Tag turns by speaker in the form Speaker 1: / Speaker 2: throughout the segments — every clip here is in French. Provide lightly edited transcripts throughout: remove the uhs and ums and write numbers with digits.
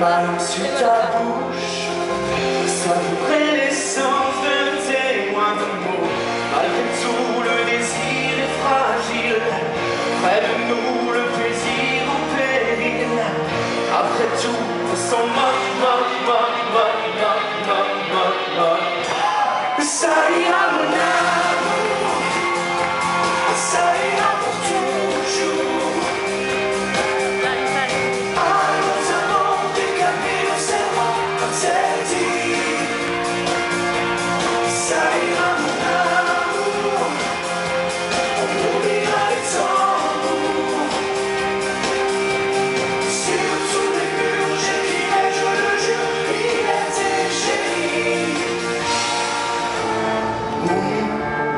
Speaker 1: langue sur ta bouche, savourer l'essence de tes moindres mots. Malgré tout, le désir est fragile. Près de nous, le plaisir au péril. Après tout, sans ça ira mon amour, ça ira pour toujours. Allons un monde décalé au cerveau interdit. Ça ira mon amour, on oubliera les tambours. Sur tous les murs j'écrirai, je le jure, il était chéri.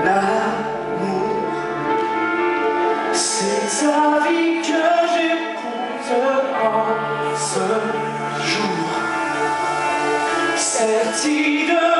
Speaker 1: L'amour, c'est ta vie que j'écoute en ce jour. Celle-ci de